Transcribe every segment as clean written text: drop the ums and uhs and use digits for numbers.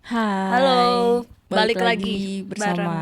Halo, Hai, balik balik lagi lagi bareng bersama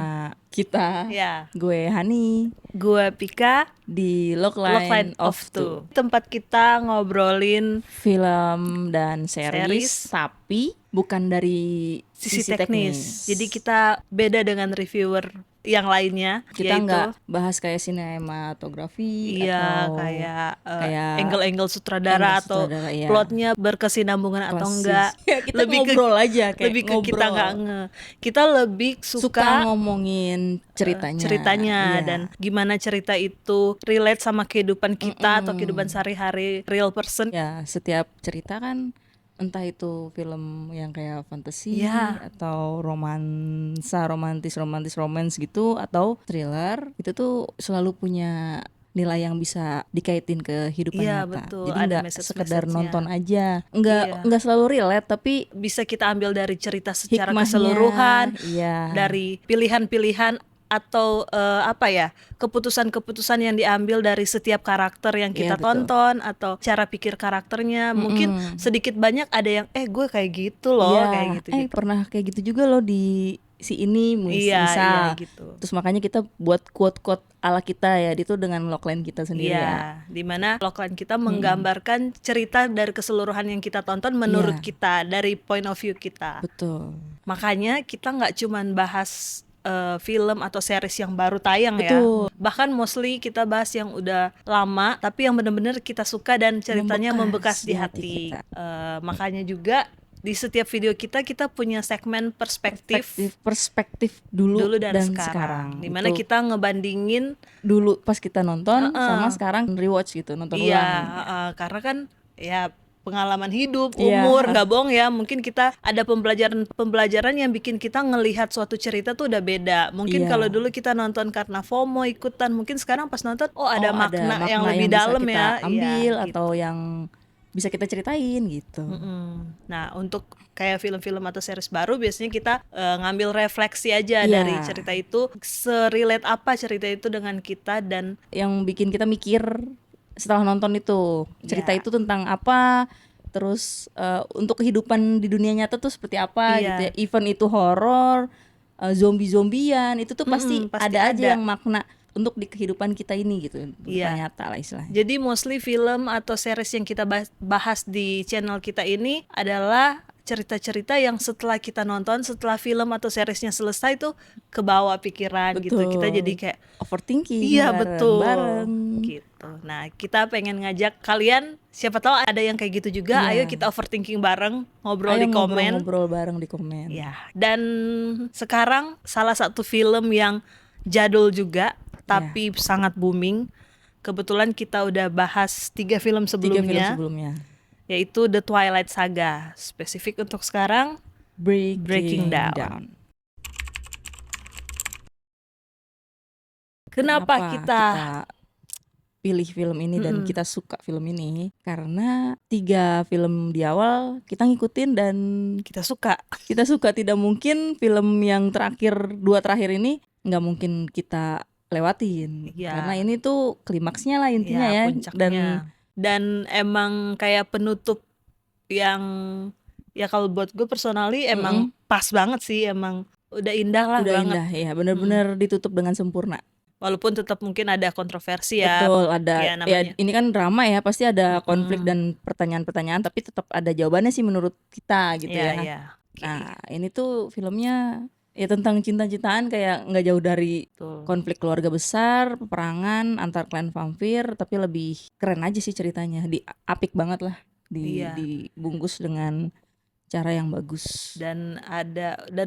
kita, ya, gue Hani gue Pika, di Logline Logline of of Two, Two. Tempat kita ngobrolin film dan series, series tapi bukan dari sisi sisi teknis. Jadi teknis. kita beda dengan reviewer yang lainnya, Kita nggak yaitu bahas kayak sinematografi iya atau kayak kayak angle-angle sutradara angle atau sutradara ya, plotnya berkesinambungan atau enggak. klasis. Ya kita Lebih ke ngobrol aja kayak lebih ke kita nggak ngobrol. nge. Kita lebih Suka suka ngomongin ceritanya, ceritanya dan iya. gimana cerita itu relate sama kehidupan kita atau kehidupan Mm-mm. sehari-hari real person. Ya, setiap cerita kan entah itu film yang kayak fantasi Ya, atau romansa, romantis romance gitu atau thriller, itu tuh selalu punya nilai yang bisa dikaitin ke kehidupan iya nyata. betul, Jadi ada nggak sekedar message-message-nya. nonton aja, Iya, nggak selalu relate, tapi bisa kita ambil dari cerita secara hikmahnya, keseluruhan, iya, dari pilihan-pilihan atau apa ya, keputusan-keputusan yang diambil dari setiap karakter yang iya kita betul. tonton atau cara pikir karakternya. Mungkin Mm-mm. sedikit banyak ada yang gue kayak gitu loh, Iya, kayak gitu-gitu. pernah kayak gitu juga loh di si ini, Iya, iya misal. gitu. Terus makanya kita buat quote-quote ala kita ya, itu dengan logline kita sendiri Iya, ya. dimana logline kita Mm-mm. menggambarkan cerita dari keseluruhan yang kita tonton menurut Iya, kita, dari point of view kita. betul. Makanya kita nggak cuman bahas film atau series yang baru tayang ya. Betul, Bahkan mostly kita bahas yang udah lama, tapi yang bener-bener kita suka dan ceritanya membekas membekas di di hati hati. kita. Makanya juga di setiap video kita punya segmen perspektif Perspektif dulu dulu dan dan sekarang. sekarang. Dimana Itu kita ngebandingin. dulu pas kita nonton sama Heeh. sekarang rewatch gitu, nonton Iya, ulang. karena kan ya pengalaman hidup, umur, Iya, nggak bohong ya. Mungkin kita ada pembelajaran yang bikin kita ngelihat suatu cerita tuh udah beda. Mungkin kalau iya. dulu kita nonton karena FOMO ikutan, mungkin sekarang pas nonton, oh ada Oh, ada makna yang makna lebih yang bisa dalam kita ya. Iya, ambil atau gitu. yang bisa kita ceritain gitu. Mm-mm. Nah, untuk kayak film-film atau series baru biasanya kita ngambil refleksi aja dari Iya, cerita itu, serelate apa cerita itu dengan kita dan yang bikin kita mikir setelah nonton itu cerita ya, itu tentang apa, terus untuk kehidupan di dunia nyata tuh seperti apa gitu ya, iya, even itu horor, zombie-zombian, itu tuh pasti pasti ada aja ada. yang makna untuk di kehidupan kita ini gitu, kehidupan Iya. nyata lah istilahnya. Jadi mostly film atau series yang kita bahas di channel kita ini adalah cerita-cerita yang setelah kita nonton, setelah film atau seriesnya selesai tuh ke bawah pikiran gitu. Kita jadi Betul, kayak, overthinking iya betul bareng-bareng. gitu. Nah, kita pengen ngajak kalian, siapa tahu ada yang kayak gitu juga. Ayo Iya, kita overthinking bareng, ngobrol ayo di komen. ngobrol-ngobrol bareng di komen. Ya, dan sekarang salah satu film yang jadul juga, Ya, tapi sangat booming. Kebetulan kita udah bahas 3 film 3 film sebelumnya, sebelumnya. yaitu The Twilight Saga. Spesifik untuk sekarang, Breaking Breaking Down. Down. Kenapa Kenapa kita kita pilih film ini dan Mm-mm. kita suka film ini? Karena 3 film di awal kita ngikutin dan kita suka? kita suka. Tidak mungkin film yang terakhir, 2 terakhir ini nggak mungkin kita lewatin. Karena Ya, ini tuh klimaksnya lah intinya ya ya. Dan puncaknya. Dan emang kayak penutup yang ya kalau buat gue personally emang mm-mm, pas banget sih, emang udah indah lah udah banget. indah ya, bener-bener ditutup dengan sempurna. Walaupun tetap mungkin ada kontroversi ya, Betul, ada ya ya, namanya. ini kan drama ya, pasti ada konflik Mm-mm. dan pertanyaan-pertanyaan, tapi tetap ada jawabannya sih menurut kita gitu Ya, ya. ya. Nah, ini tuh filmnya ya tentang cinta-cintaan, kayak nggak jauh dari Betul. konflik keluarga besar, peperangan antar klan vampir, tapi lebih keren aja sih ceritanya. Apik banget lah, Iya. dibungkus dengan cara yang bagus. Dan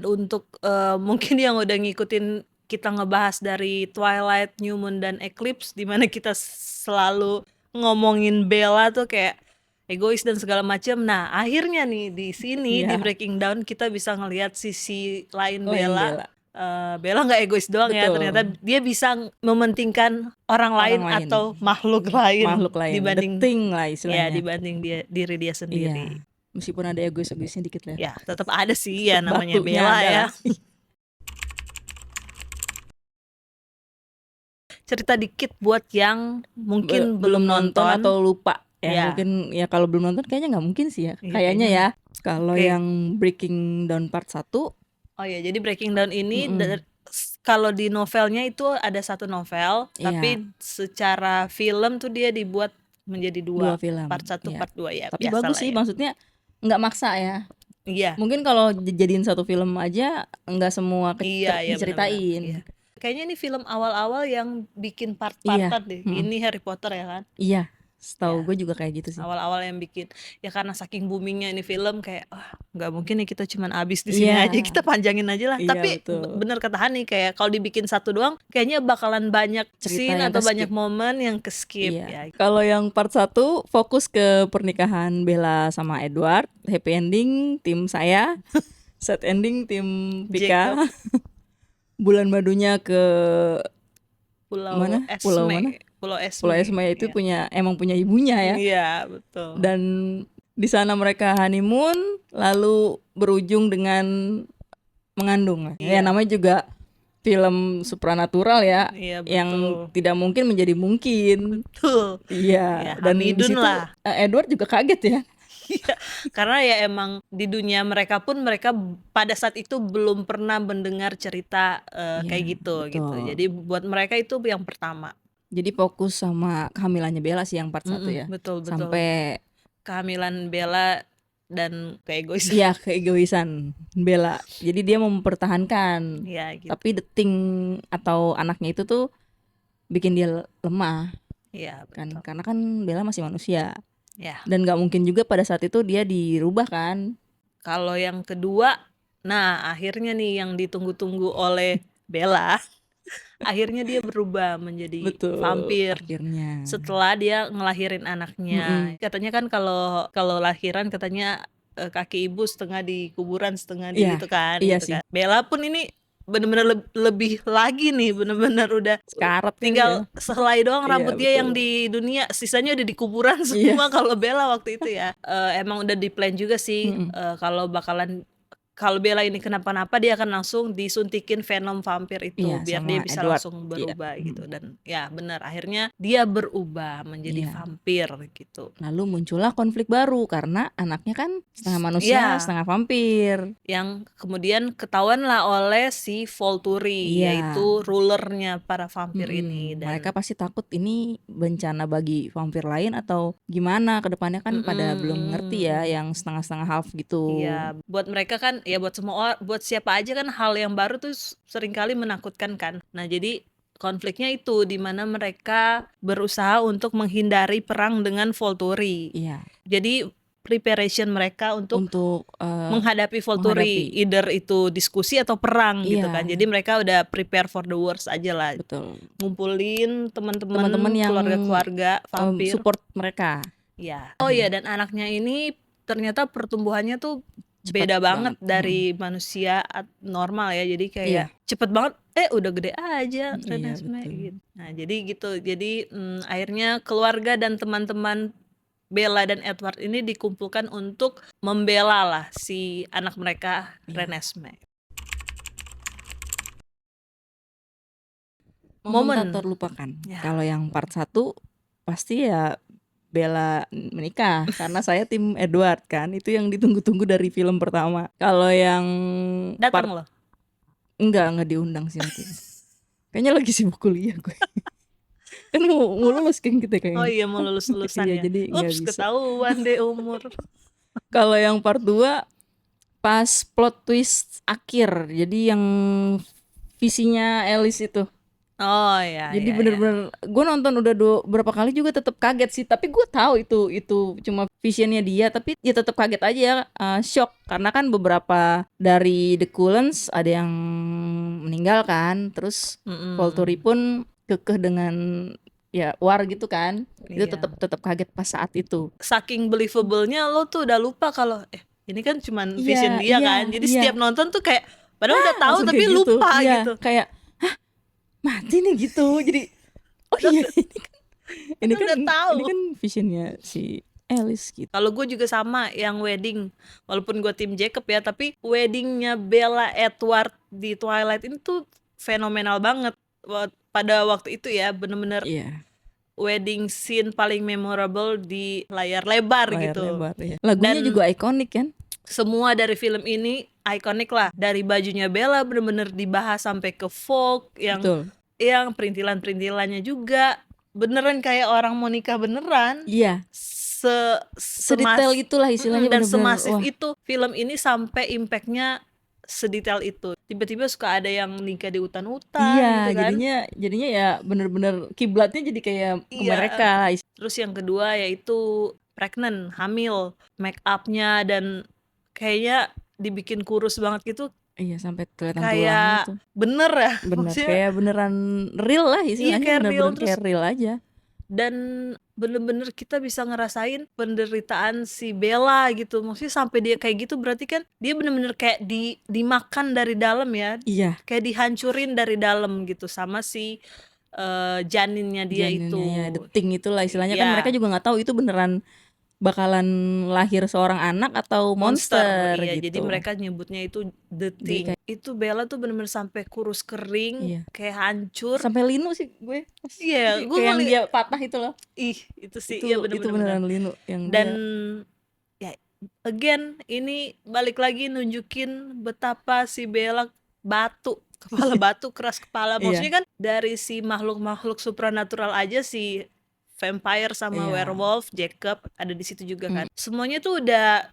untuk mungkin yang udah ngikutin kita ngebahas dari Twilight, New Moon dan Eclipse, di mana kita selalu ngomongin Bella tuh kayak egois dan segala macam. Nah, akhirnya nih di sini di Iya. Breaking Down kita bisa ngelihat sisi lain Lain Bella. bela. Bella nggak egois doang ya, ternyata Betul. dia bisa mementingkan orang lain Orang lain, atau makhluk lain makhluk lain, the dibanding thing lah ya istilahnya. dibanding diri dia sendiri. Iya, meskipun ada egois-egoisnya dikit lah. Ya, tetap ada sih ya Tetap namanya batunya Bella ada ya. lah. Cerita dikit buat yang mungkin Belum belum nonton nonton. atau lupa Ya Ya, mungkin ya kalau belum nonton kayaknya nggak mungkin sih ya. iya Kayaknya kayaknya. ya. Kalau Oke. yang Breaking Down Part 1, Oh ya, jadi Breaking Down ini mm-mm, kalau di novelnya itu ada satu novel, iya, tapi secara film tuh dia dibuat menjadi 2 dua, part film. satu, Ya. part 2 ya, Tapi bagus biasalah sih, ya. maksudnya nggak maksa ya. Iya, Mungkin kalau dijadiin satu film aja nggak semua iya, iya benar-benar. Iya. diceritain. Kayaknya ini film awal-awal yang bikin Iya, part-partan deh. mm-mm, Ini Harry Potter ya kan? iya. Setahu Ya, gue juga kayak gitu sih. awal-awal yang bikin. Ya karena saking boomingnya ini film kayak nggak mungkin nih kita cuman abis di sini Iya, aja, kita panjangin aja lah. iya Tapi betul. bener kata Hani kayak kalau dibikin satu doang kayaknya bakalan banyak Cerita scene yang atau banyak ke-skip. momen yang ke-skip Iya. ya. Kalau yang part 1 fokus ke pernikahan Bella sama Edward, happy ending tim saya, sad ending tim Pika. Jacob, Bulan madunya ke Pulau mana? Pulau Esme, mana? Pulau Pulau Esme. Esmaya itu Ya. emang punya ibunya ya. Iya, betul. Dan di sana mereka honeymoon lalu berujung dengan mengandung. Ya Iya, namanya juga film supranatural ya, iya yang betul. tidak mungkin menjadi mungkin. Betul. Ya, Iya, dan di Hamidun situ lah. Edward juga kaget ya. Iya, karena ya emang di dunia mereka pun mereka pada saat itu belum pernah mendengar cerita Iya, kayak gitu gitu. betul. Jadi buat mereka itu yang pertama. Jadi fokus sama kehamilannya Bella sih yang part 1 ya. Betul betul. Sampai Kehamilan Bella dan keegoisan. iya keegoisan Bella. Jadi dia mempertahankan. Ya gitu. Tapi the thing atau anaknya itu tuh bikin dia lemah Iya kan, betul. karena kan Bella masih manusia. Ya. Dan nggak mungkin juga pada saat itu dia dirubah kan. Kalau yang kedua, nah akhirnya nih yang ditunggu-tunggu oleh Bella, akhirnya dia berubah menjadi Betul, vampir. akhirnya. Setelah dia ngelahirin anaknya. Mm-mm. Katanya kan kalau kalau lahiran katanya kaki ibu setengah di kuburan, setengah di Iya, itu kan, iya gitu sih. kan. Bella pun ini bener-bener lebih lagi nih, bener-bener udah Sekarat kan dia. tinggal sehelai doang Iya, rambutnya yang betul. di dunia, sisanya udah di kuburan Iya. semua kalau Bella waktu itu ya. Emang udah di plan juga sih Mm-mm. kalau Bella ini kenapa-napa dia akan langsung disuntikin venom vampir itu Iya, biar dia sama bisa Edward. langsung Iya. berubah gitu. Dan ya benar akhirnya dia berubah menjadi Iya. vampir gitu. Lalu muncullah konflik baru karena anaknya kan setengah manusia, Iya, setengah vampir. yang kemudian ketahuan lah oleh si Volturi, Iya. yaitu rulernya para vampir ini. Mereka Dan pasti takut ini bencana bagi vampir lain atau gimana ke depannya kan pada belum ngerti ya yang setengah-setengah half gitu. iya, buat mereka kan ya buat semua orang, buat siapa aja kan hal yang baru tuh seringkali menakutkan kan. Nah, jadi konfliknya itu di mana mereka berusaha untuk menghindari perang dengan Volturi. Iya, Jadi preparation mereka untuk menghadapi Volturi, menghadapi. either itu diskusi atau perang gitu Iya. kan. Jadi mereka udah prepare for the worst aja lah. Betul. Ngumpulin teman-teman Teman-teman yang keluarga-keluarga vampir. support mereka. Ya. Oh iya, dan anaknya ini ternyata pertumbuhannya tuh Cepet beda banget banget. dari manusia normal ya. Jadi kayak Iya. cepet banget udah gede aja Iya, Renesmee betul. gitu. Nah, jadi gitu. Jadi akhirnya keluarga dan teman-teman Bella dan Edward ini dikumpulkan untuk membela lah si anak mereka Iya. Renesmee. Momen tak terlupakan. Ya. Kalau yang part 1 pasti ya Bella menikah karena saya tim Edward kan. Itu yang ditunggu-tunggu dari film pertama. Kalau yang Datang loh. enggak diundang sih waktu itu. Kayaknya lagi sibuk kuliah gue. Kan mau lulus kan kita kayaknya. Oh iya, mau lulus-lulusan Iya, ya. jadi nggak Ups, bisa. ketahuan deh umur. Kalau yang part 2 pas plot twist akhir. Jadi yang visinya Alice itu. Oh iya. Jadi iya, bener-bener gue nonton udah berapa kali juga tetap kaget sih. Tapi gue tahu itu cuma visionnya dia. Tapi ya tetap kaget aja, shock karena kan beberapa dari The Cullens ada yang meninggal kan. Terus Volturi pun kekeh dengan ya war gitu kan. Itu Iya. tetap kaget pas saat itu. Saking believable-nya lo tuh udah lupa kalau ini kan cuman Iya, vision dia iya, kan. Jadi iya. setiap nonton tuh kayak padahal udah tahu Langsung tapi kayak gitu. lupa Iya, gitu. kayak hah mati nih gitu. Jadi oh iya ini kan udah tahu. ini kan visionnya si Alice gitu. Kalau gue juga sama yang wedding, walaupun gue tim Jacob ya, tapi weddingnya Bella Edward di Twilight ini tuh fenomenal banget pada waktu itu ya, bener-bener Iya. wedding scene paling memorable di layar lebar Layar gitu. lebar ya. Lagunya Dan juga ikonik kan? semua dari film ini ikonik lah. Dari bajunya Bella bener-bener dibahas sampai ke folk Betul. yang perintilan-perintilannya juga beneran kayak orang mau nikah beneran. Iya. Sedetail itulah istilahnya, dan bener-bener semasif wah. itu film ini sampai impactnya sedetail itu. Tiba-tiba suka ada yang nikah di hutan-hutan Iya, gitu kan. jadinya ya bener-bener kiblatnya jadi kayak ke Iya. mereka. Terus yang kedua yaitu pregnant, hamil, make upnya dan kayaknya dibikin kurus banget gitu, Iya, sampai kelihatan tulangnya kayak tuh. bener ya. Bener, Maksudnya kayak beneran real lah istilahnya, kayak real. bener-bener Terus kayak real aja. dan bener-bener kita bisa ngerasain penderitaan si Bella gitu. Maksudnya sampai dia kayak gitu berarti kan dia bener-bener kayak dimakan dari dalam ya. Iya, Kayak dihancurin dari dalam gitu sama si janinnya dia itu. janinnya ya, deting itulah istilahnya kan Iya. mereka juga nggak tahu itu beneran bakalan lahir seorang anak atau monster Iya, gitu. jadi mereka nyebutnya itu the Jadi thing. Itu Bella tuh bener-bener sampai kurus kering, Iya. kayak hancur. Sampai linu sih gue. Iya, gue Kayak yang dia patah itu loh. itu sih Itu, iya itu bener-bener. beneran linu yang Dan dia ya again ini balik lagi nunjukin betapa si Bella kepala batu, keras kepala. Iya. Maksudnya kan dari si makhluk-makhluk supranatural aja, si vampire sama Iya. werewolf, Jacob ada di situ juga kan. Semuanya tuh udah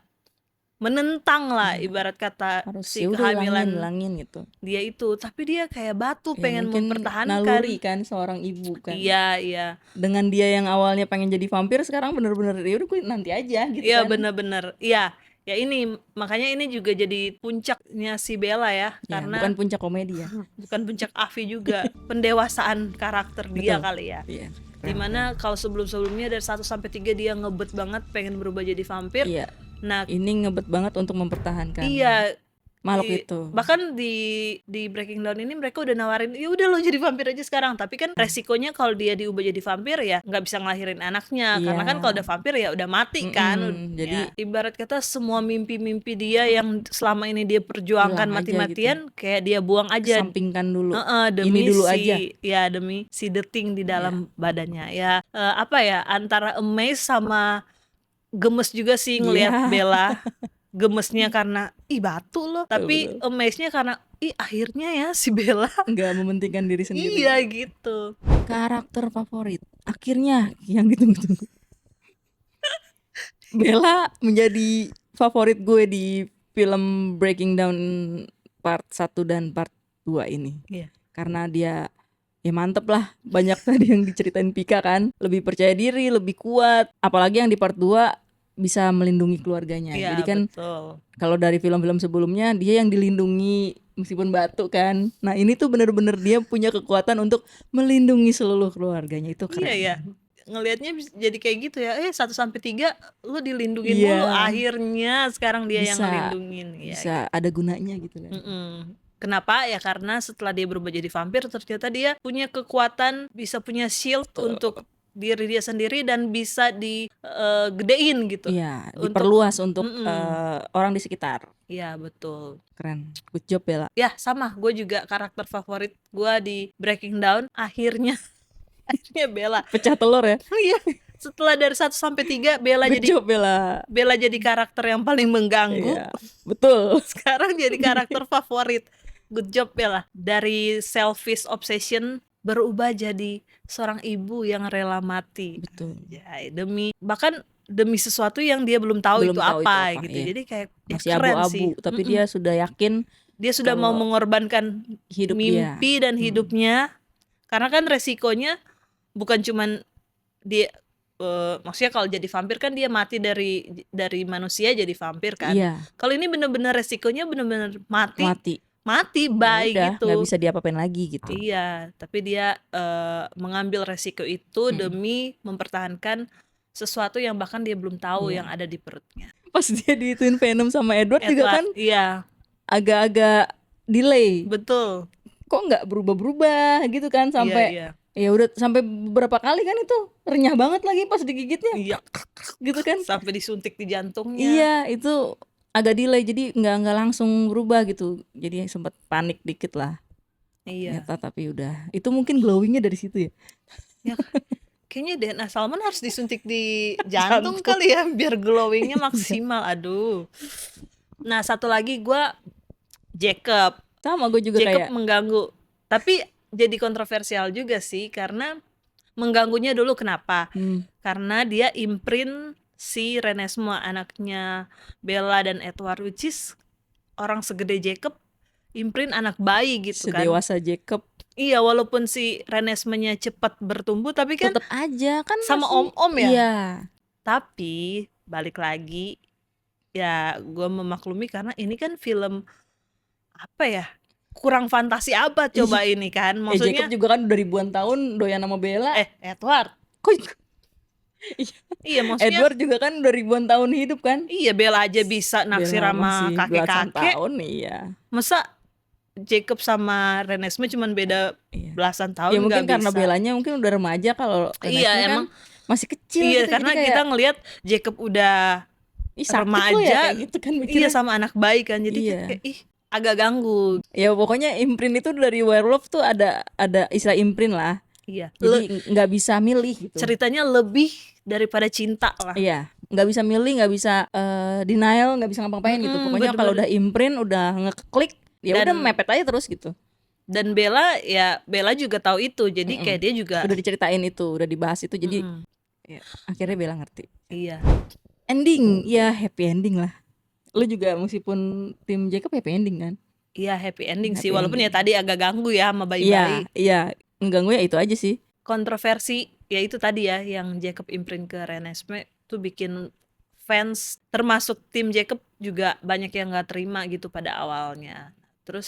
menentang lah ibarat kata harus si ya udah kehamilan hilangin gitu. dia itu, tapi dia kayak batu Ya, pengen mungkin mempertahankan. naluri kan seorang ibu kan. Iya. Dengan dia yang awalnya pengen jadi vampir sekarang bener-bener ya udah gue nanti aja gitu Iya kan. bener-bener. Iya. Ya ini makanya ini juga jadi puncaknya si Bella ya, Ya, karena bukan puncak komedi ya. bukan puncak Avi juga, pendewasaan karakter dia Betul. kali ya. Iya. Dimana kalau sebelum-sebelumnya dari 1 sampai 3 dia ngebet banget pengen berubah jadi vampir. Iya. Nah, Ini ngebet banget untuk mempertahankan iya, makhluk itu. bahkan di Breaking Down ini mereka udah nawarin, ya udah lo jadi vampir aja sekarang, tapi kan resikonya kalau dia diubah jadi vampir ya nggak bisa ngelahirin anaknya. Iya. Karena kan kalau udah vampir ya udah mati kan. Jadi Ya, ibarat kata semua mimpi-mimpi dia yang selama ini dia perjuangkan hilang aja mati-matian kayak dia buang aja, sampingkan dulu. demi Ini dulu si aja. ya demi si the thing di dalam badannya ya. Apa ya, antara amazed sama gemes juga sih ngelihat Iya. Bella. Gemesnya karena batu loh, tapi amazed-nya karena akhirnya ya si Bella nggak mementingkan diri sendiri. iya gitu. Karakter favorit akhirnya yang ditunggu-tunggu. Bella menjadi favorit gue di film Breaking Down part 1 dan part 2 ini. Iya. Karena dia ya mantep lah, banyak tadi yang diceritain Pika kan, lebih percaya diri, lebih kuat, apalagi yang di part 2 bisa melindungi keluarganya. Iya, jadi kan betul. Kalau dari film-film sebelumnya dia yang dilindungi meskipun batu kan. Nah, ini tuh bener-bener dia punya kekuatan untuk melindungi seluruh keluarganya. Itu keren. Iya. Ngelihatnya jadi kayak gitu ya. 1 sampai 3 lu dilindungin Iya. mulu, akhirnya sekarang dia yang Bisa. ngelindungin. Ya, Bisa ada gunanya gitu kan. Kenapa? Ya karena setelah dia berubah jadi vampir ternyata dia punya kekuatan, bisa punya shield untuk diri dia sendiri dan bisa digedein gitu. Iya, diperluas untuk orang di sekitar. Iya, betul. Keren. Good job Bella. Ya, sama. Gue juga karakter favorit gue di Breaking Down akhirnya Bella. Pecah telur ya. Iya. Setelah dari 1 sampai 3 Bella Good job Bella. Bella jadi karakter yang paling mengganggu. Iya, betul. Sekarang jadi karakter favorit. Good job Bella. Dari selfish obsession berubah jadi seorang ibu yang rela mati. Betul. Ya, bahkan demi sesuatu yang dia belum tahu itu apa gitu. Iya. Jadi kayak masih keren abu-abu, sih. tapi dia sudah yakin dia sudah mau mengorbankan hidup mimpi dan hidupnya. Karena kan resikonya bukan cuman dia maksudnya kalau jadi vampir kan dia mati dari manusia jadi vampir kan. Iya. Kalau ini bener-bener resikonya bener-bener mati Udah, gitu. nggak bisa diapa-apain lagi gitu. Iya, tapi dia mengambil resiko itu demi mempertahankan sesuatu yang bahkan dia belum tahu yang ada di perutnya. Pas dia di Twin Venom sama Edward juga kan iya, agak-agak delay. betul. Kok nggak berubah-berubah gitu kan sampai Iya. ya udah sampai beberapa kali kan itu renyah banget lagi pas digigitnya. Iya. Gitu kan. Sampai disuntik di jantungnya. Iya, itu agak delay jadi nggak langsung berubah gitu. Jadi sempat panik dikit lah. Iya. Nyata, tapi udah. Itu mungkin glowingnya dari situ ya. Ya, Kayaknya DNA Salman harus disuntik di jantung Jantung. kali ya biar glowingnya maksimal. Aduh. Nah, satu lagi gue Jacob. Sama gue juga Jacob kayak mengganggu. Tapi jadi kontroversial juga sih karena mengganggunya dulu kenapa? Karena dia imprint si Renesmee anaknya Bella dan Edward, which is orang segede Jacob imprint anak bayi gitu kan. sedewasa Jacob Iya, walaupun si Renesmee-nya cepat bertumbuh tapi kan tetap aja kan sama masih om-om ya. iya Tapi balik lagi ya gue memaklumi karena ini kan film apa ya, kurang fantasi apa coba ini kan, Jacob maksudnya juga kan udah ribuan tahun doyan sama Bella Edward kok iya maksudnya Edward juga kan udah ribuan tahun hidup kan iya Bella aja bisa naksir Bella sama masih belasan kakek-kakek, tahun iya masa Jacob sama Renesmee cuman beda Iya. belasan tahun ya mungkin nggak karena bisa. Bellanya mungkin udah remaja kalau Iya Renesmee emang kan masih kecil iya gitu, karena jadi kayak, kita ngelihat Jacob udah ih sakit remaja lo ya kayak gitu kan iya mikirnya. sama anak bayi kan jadi Iya. kayak ih agak ganggu. Ya pokoknya imprint itu dari Werewolf tuh ada istilah imprint lah. Iya. Jadi nggak bisa milih gitu. Ceritanya lebih daripada cinta lah. Iya, nggak bisa milih, nggak bisa denial, nggak bisa ngapa-ngapain gitu. Pokoknya kalau udah imprint, udah ngeklik, ya udah mepet aja terus gitu. Dan Bella juga tahu itu, jadi kayak dia juga udah diceritain itu, udah dibahas itu, jadi ya, akhirnya Bella ngerti. Iya. Ending, ya happy ending lah. Lu juga meskipun tim Jacob happy ending kan? Iya happy ending Happy sih, walaupun ending. ya tadi agak ganggu ya sama bayi-bayi. Iya, ngeganggu ya itu aja sih. Kontroversi ya itu tadi ya yang Jacob imprint ke Renesmee tuh bikin fans termasuk tim Jacob juga banyak yang nggak terima gitu pada awalnya. Terus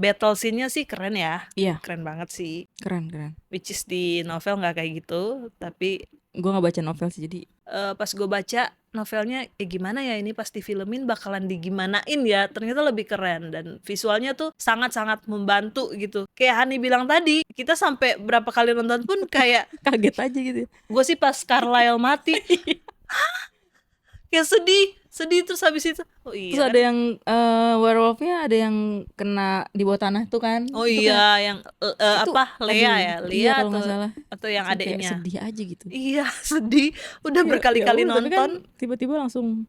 battle scene-nya sih keren ya. Iya. Keren banget sih. Keren. Which is di novel nggak kayak gitu, tapi gue nggak baca novel sih jadi. Pas gue baca novelnya gimana ya ini pas difilmin bakalan digimanain ya, ternyata lebih keren dan visualnya tuh sangat-sangat membantu gitu. Kayak Hani bilang tadi, kita sampai berapa kali nonton pun kayak kaget aja gitu. Gue sih pas Carlisle mati kayak sedih terus habis itu terus ada yang werewolfnya ada yang kena di bawah tanah tuh kan. Oh itu iya yang apa Lea ya Lea kalau nggak salah atau yang adiknya sedih aja gitu. Iya sedih udah berkali-kali nonton kan tiba-tiba langsung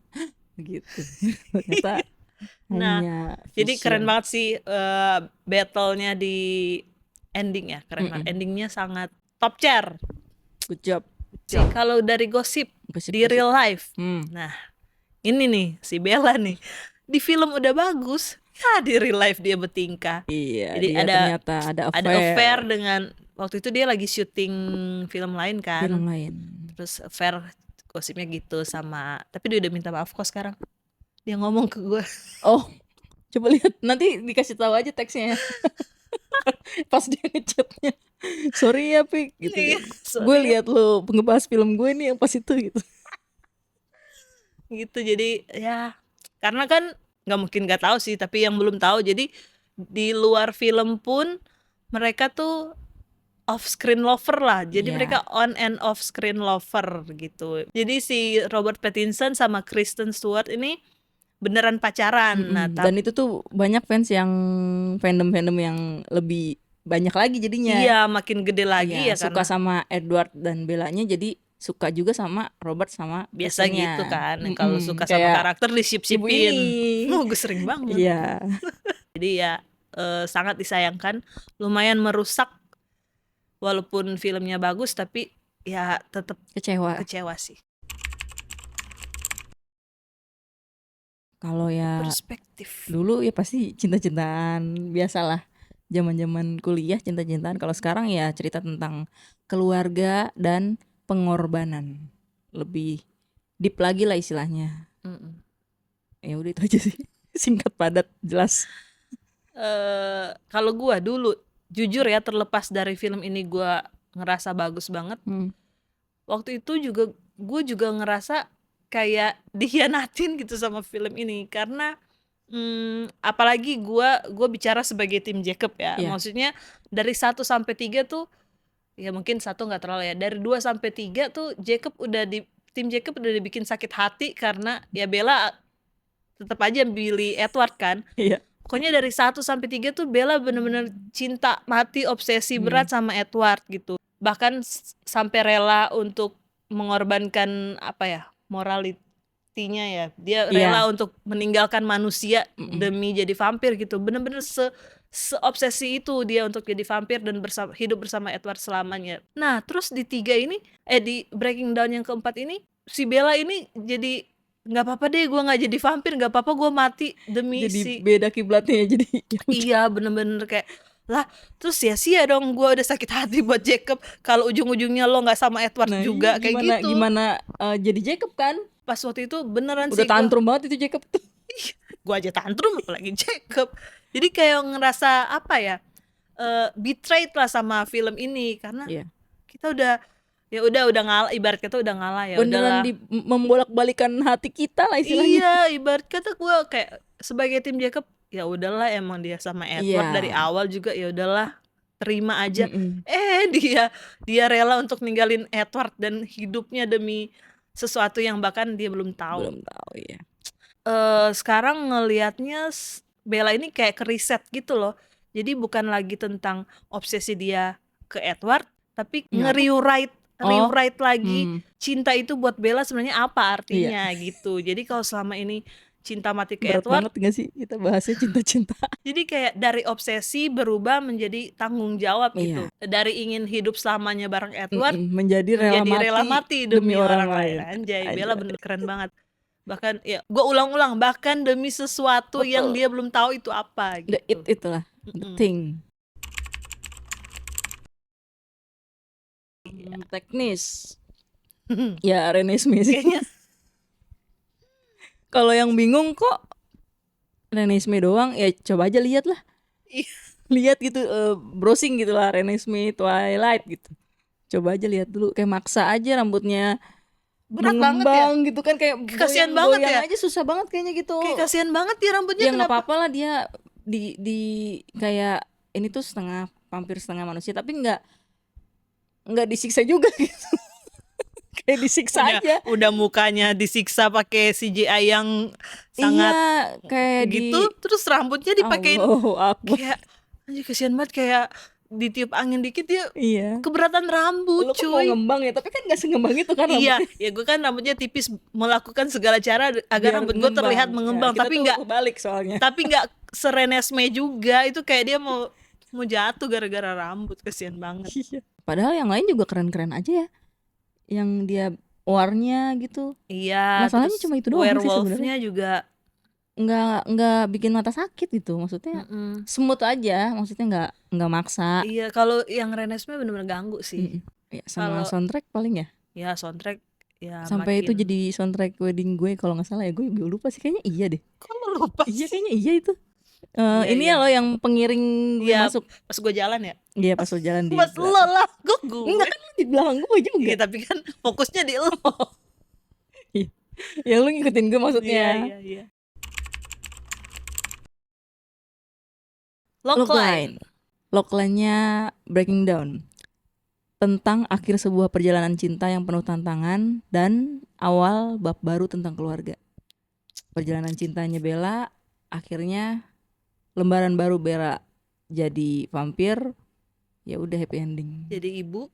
gitu ternyata nah jadi vision. keren banget sih battle-nya di ending ya, keren banget. Endingnya sangat top chair. Good job. Kalau dari gosip di real life, nah ini nih si Bella nih di film udah bagus, ya di real life dia bertingkah. Iya, jadi ternyata ada affair dengan waktu itu dia lagi syuting film lain kan. Film lain. Terus affair gosipnya gitu sama, tapi dia udah minta maaf kok sekarang. Dia ngomong ke gue. Oh, coba lihat nanti dikasih tahu aja teksnya. Pas dia ngechatnya, sorry ya Pik gitu. Gue lihat lo ngebahas film gue nih yang pas itu gitu. Gitu jadi ya karena kan nggak mungkin nggak tahu sih, tapi yang belum tahu jadi di luar film pun mereka tuh off screen lover lah, jadi mereka on and off screen lover gitu. Jadi si Robert Pattinson sama Kristen Stewart ini beneran pacaran. Dan itu tuh banyak fans yang fandom yang lebih banyak lagi jadinya. Iya makin gede lagi ya suka karena sama Edward dan Bellanya, jadi suka juga sama Robert sama biasa Kristennya. gitu kan. Kalau suka sama karakter disip-sipin. Gue sering banget. Iya. Jadi ya sangat disayangkan, lumayan merusak. Walaupun filmnya bagus tapi ya tetap kecewa sih. Kalau ya perspektif dulu ya pasti cinta-cintaan biasalah, zaman-zaman kuliah cinta-cintaan. Kalau sekarang ya cerita tentang keluarga dan pengorbanan, lebih deep lagi lah istilahnya. Ya udah itu aja sih, singkat padat jelas. Kalau gue dulu jujur ya, terlepas dari film ini gue ngerasa bagus banget. Waktu itu juga gue juga ngerasa kayak dikhianatin gitu sama film ini karena apalagi gue bicara sebagai tim Jacob ya. Maksudnya dari 1 sampai 3 tuh ya mungkin 1 nggak terlalu ya, dari 2 sampai 3 tuh tim Jacob udah dibikin sakit hati karena ya Bella tetap aja pilih Edward kan. Pokoknya dari 1 sampai 3 tuh Bella bener-bener cinta mati, obsesi berat sama Edward gitu. bahkan sampai rela untuk mengorbankan apa ya, moralitinya ya. Dia rela Iya. untuk meninggalkan manusia Mm-mm. demi jadi vampir gitu. Bener-bener seobsesi itu dia untuk jadi vampir dan hidup bersama Edward selamanya. Nah, terus di di Breaking Down yang keempat ini, si Bella ini jadi nggak apa-apa deh gue nggak jadi vampir, nggak apa-apa gue mati demi Jadi si. beda kiblatnya ya, jadi Iya, bener-bener kayak lah, terus sia-sia dong gue udah sakit hati buat Jacob kalau ujung-ujungnya lo nggak sama Edward nah iya, juga kayak gimana gitu. gimana jadi Jacob kan Pas waktu itu beneran udah sih gue tantrum banget itu Jacob tuh. aja tantrum apalagi Jacob. Jadi kayak ngerasa apa ya, betrayed lah sama film ini karena Iya. kita udah ngalah, ibarat kata udah ngalah ya Beneran udahlah. membolak-balikan hati kita lah istilahnya. Iya, ibarat kata gue kayak sebagai tim Jacob, ya udahlah emang dia sama Edward dari Iya. awal juga, ya udahlah terima aja. Mm-mm. Dia rela untuk ninggalin Edward dan hidupnya demi sesuatu yang bahkan dia belum tahu. Belum tahu ya. Sekarang ngelihatnya Bella ini kayak keriset gitu loh. Jadi bukan lagi tentang obsesi dia ke Edward, tapi Kenapa? rewrite lagi Hmm. cinta itu buat Bella sebenarnya apa Iya. artinya gitu. Jadi kalau selama ini cinta mati ke Berat Edward, banget gak sih kita bahasnya cinta-cinta? jadi kayak dari obsesi berubah menjadi tanggung jawab gitu. Iya. Dari ingin hidup selamanya bareng Edward Menjadi rela mati demi orang lain. Anjay, Bella Anjay. bener keren banget. Bahkan ya gue ulang-ulang, bahkan demi sesuatu yang Betul. dia belum tahu itu apa The gitu. itulah the thing. Teknis. Ya Renesmee sih. Kayaknya Kalau yang bingung kok Renesmee doang, ya coba aja lihat lah. Lihat gitu, browsing gitu lah Renesmee Twilight gitu. Coba aja lihat dulu, kayak maksa aja rambutnya berat banget ya. mengembang gitu kan, kayak Kasian banget ya. aja susah banget kayaknya gitu. Kayak kasihan banget ya rambutnya, Ya nggak kenapa? apa-apa lah dia di kayak ini tuh setengah vampir setengah manusia, tapi nggak disiksa juga gitu. Kayak disiksa aja. Udah mukanya disiksa pakai CGI yang sangat Iya, kayak gitu, terus rambutnya dipakein Allahu Akbar. kayak anjir, kasihan banget, kayak ditiup angin dikit dia Iya. keberatan rambut, Lu kan mau cuy. ngembang ya, tapi kan nggak sengembang itu kan Iya, rambutnya. ya gue kan rambutnya tipis, melakukan segala cara agar Biar rambut gue ngembang. terlihat Ya, mengembang, kita tapi tuh nggak balik soalnya. tapi nggak serenesme juga. Itu kayak dia mau jatuh gara-gara rambut, kasihan banget. Iya. Padahal yang lain juga keren-keren aja ya. Yang dia warnya gitu. Iya, Masalahnya terus cuma itu doang sih werewolf-nya juga nggak bikin mata sakit gitu, maksudnya smooth aja, maksudnya nggak maksa. iya, kalau yang Renesmee bener-bener ganggu sih. Ya, sama Kalau soundtrack paling ya. ya soundtrack ya Sampai itu makin. jadi soundtrack wedding gue kalau nggak salah ya, gue lupa sih, kayaknya iya deh. Kok lo lupa Iya sih? kayaknya iya itu. Iya, Ini iya. ya loh yang pengiring gue Iya, masuk. pas gue jalan ya. Iya pas lo jalan di Pas lo lah, gue enggak kan, lu di belakang gue juga. Iya, tapi kan fokusnya di lo. Ya lu ngikutin gue maksudnya. Iya. Logline. Logline-nya Breaking Down. Tentang akhir sebuah perjalanan cinta yang penuh tantangan dan awal bab baru tentang keluarga. Perjalanan cintanya Bella, akhirnya lembaran baru Bella jadi vampir. Ya udah happy ending. Jadi ibu.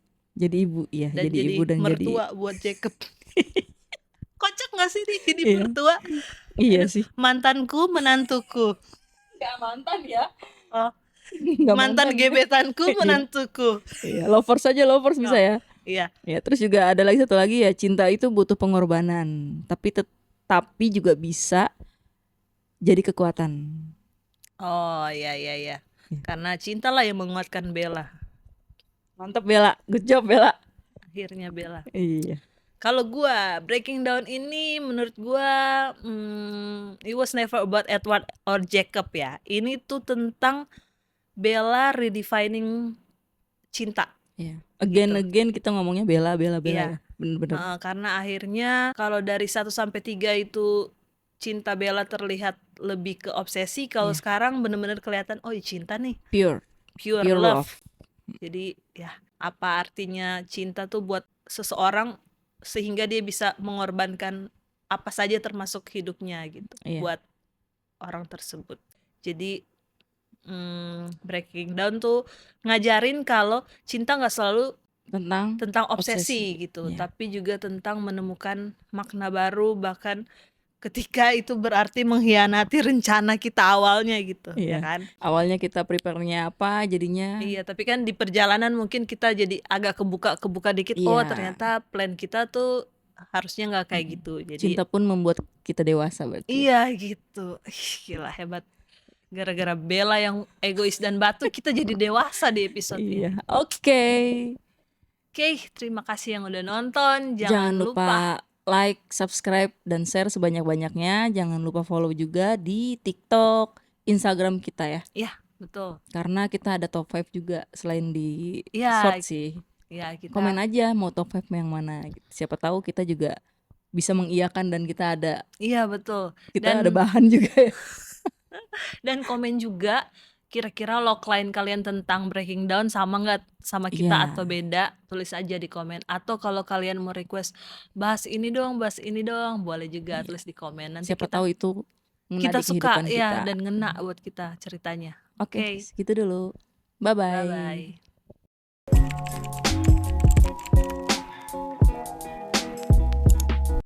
Iya. Dan Jadi ibu dan mertua buat Jacob. Kocak gak sih nih jadi Iya. mertua? Iya sih. Mantanku, menantuku. Gak mantan ya. Oh. Nggak Mantan gebetanku, Iya. menantuku. Iya, lovers bisa ya. Iya. Ya, terus juga ada lagi satu lagi ya, cinta itu butuh pengorbanan, tapi juga bisa jadi kekuatan. Oh, iya. Karena cinta lah yang menguatkan Bella. Mantap Bella, good job Bella. Akhirnya Bella. Iya. Kalau gua Breaking Down ini menurut gua it was never about Edward or Jacob ya. Ini tuh tentang Bella redefining cinta. Iya. Again kita ngomongnya Bella Iya. ya. Bener-bener. Karena akhirnya kalau dari 1 sampai 3 itu cinta Bella terlihat lebih ke obsesi, kalau sekarang bener-bener kelihatan cinta nih. Pure Love. Jadi ya, apa artinya cinta tuh buat seseorang sehingga dia bisa mengorbankan apa saja termasuk hidupnya gitu buat orang tersebut. Jadi Breaking Down tuh ngajarin kalau cinta nggak selalu Tentang obsesi obsesi. gitu, Iya. tapi juga tentang menemukan makna baru, bahkan ketika itu berarti mengkhianati rencana kita awalnya gitu, ya Iya. kan? Awalnya kita prepare-nya apa, jadinya Iya, tapi kan di perjalanan mungkin kita jadi agak kebuka dikit, oh iya. ternyata plan kita tuh harusnya nggak kayak Mhm. gitu. Jadi Cinta pun membuat kita dewasa berarti. iya gitu. Ih, gila hebat. Gara-gara Bella yang egois dan batu, kita jadi dewasa di episode Iya. ini. Oke. Oke, terima kasih yang udah nonton. Jangan Jangan lupa. lupa like, subscribe, dan share sebanyak-banyaknya. Jangan lupa follow juga di TikTok, Instagram kita ya. Iya, betul. Karena kita ada top 5 juga selain di Iya, short sih. ya Komen kita. aja mau top 5 yang mana gitu. Siapa tahu kita juga bisa mengiyakan dan Iya, betul. kita ada bahan juga ya. Dan komen juga kira-kira logline kalian tentang Breaking Down sama nggak sama kita Iya. atau beda, tulis aja di komen. Atau kalau kalian mau request bahas ini dong, boleh juga Iya. tulis di komen. Nanti Siapa tahu itu ngena kita di suka kehidupan ya kita. dan ngena buat kita ceritanya. Oke, Oke, segitu dulu. Bye bye. bye-bye.